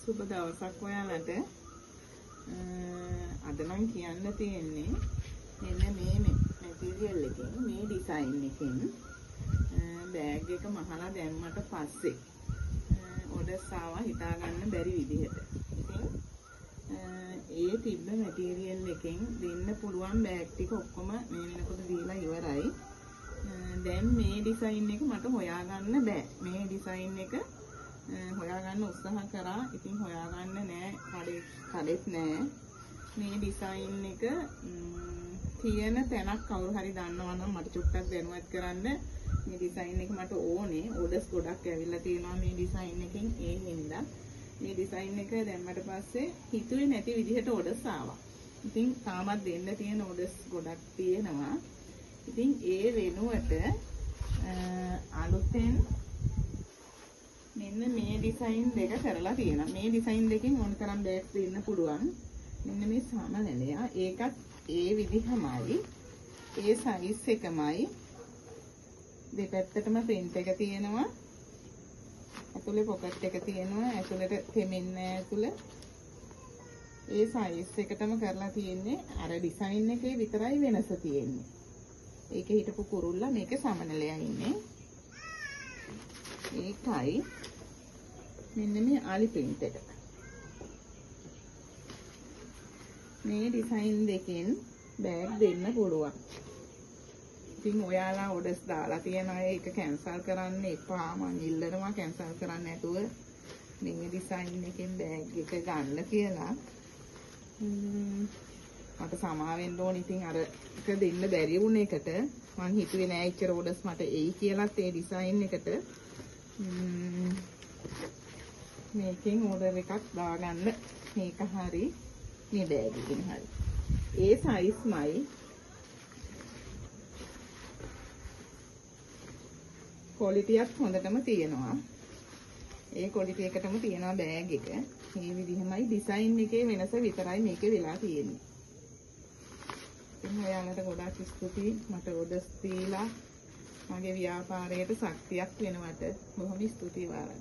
සුබ දවසක් ඔයාලට. අද නම් කියන්න තියෙන්නේ මෙන්න මේ මැටීරියල් එකෙන් මේ ඩිසයින් එකෙන් බෑග් එක මහලා දැම්මට පස්සේ ඔඩර්ස් ආවා හිතා ගන්න බැරි විදිහට. ඉතින් ඒ තිබ්බ මැටීරියල් එකෙන් දෙන්න පුළුවන් බෑග් ටික ඔක්කොම මේ වෙනකොට දීලා ඉවරයි. දැන් මේ ඩිසයින් එක මට හොයාගන්න බෑ. මේ ඩිසයින් එක හොයාගන්න උත්සාහ කරා. ඉතින් හොයාගන්න නෑ. කඩෙත් නෑ. මේ ඩිසයින් එක තියෙන තැනක් කවුරු හරි දන්නවා නම් මට චුට්ටක් දැනුවත් කරන්න. මේ ඩිසයින් එක මට ඕනේ. ඕඩර්ස් ගොඩක් ඇවිල්ලා තියෙනවා මේ ඩිසයින් එකෙන්. ඒ හින්දා මේ ඩිසයින් එක දැම්මට පස්සේ හිතුවේ නැති විදිහට ඕඩර්ස් ආවා. ඉතින් තාමත් දෙන්න තියෙන ඕඩර්ස් ගොඩක් තියෙනවා. ඉතින් ඒ වෙනුවට අලුතෙන් මෙන්න මේ ඩිසයින් දෙක කරලා තියෙනවා. මේ ඩිසයින් දෙකෙන් ඕන තරම් බෑග්ස් දෙන්න පුළුවන්. මෙන්න මේ සමනලය. ඒකත් ඒ විදිහමයි. ඒ සයිස් එකමයි. දෙපැත්තටම print එක තියෙනවා. ඇතුලේ පොකට් එක තියෙනවා. ඇතුලට තෙමෙන්නේ ඇතුලේ. ඒ සයිස් එකටම කරලා තියෙන්නේ. අර ඩිසයින් එකේ විතරයි වෙනස තියෙන්නේ. ඒකේ හිටපු කුරුල්ලා මේකේ සමනලයා ඉන්නේ. ඒකයි මෙන්න මේ ආලි print එක. මේ ඩිසයින් දෙකෙන් බෑග් දෙන්න පුළුවන්. ඉතින් ඔයාලා ඕඩර්ස් දාලා තියෙන අය ඒක කැන්සල් කරන්න එපා. මම ඉල්ලනවා කැන්සල් කරන්න නැතුව මේ ඩිසයින් එකෙන් බෑග් එක ගන්න කියලා. මට සමාවෙන්න ඕනේ. ඉතින් අර එක දෙන්න බැරි වුණ එකට මං හිතුවේ නෑ ඉච්චර ඕඩර්ස් මට එයි කියලාත් ඒ ඩිසයින් එකට මේකෙන් ඕඩර් එකක් දාගන්න. මේක හරි මේ බෑග් එකෙන් හරි ඒ සයිස්මයි ක්වොලිටියක් හොඳටම තියෙනවා. ඒ ක්වොලිටි එකටම තියෙනවා බෑග් එක. මේ විදිහමයි ඩිසයින් එකේ වෙනස විතරයි මේකේ වෙලා තියෙන්නේ. ඉතින් ඔයාලට ගොඩාක් ස්තුතියි මට ඕඩර්ස් දීලා මගේ ව්‍යාපාරයට ශක්තියක් වෙනවට. බොහොම ස්තුතියි ඔයාලට.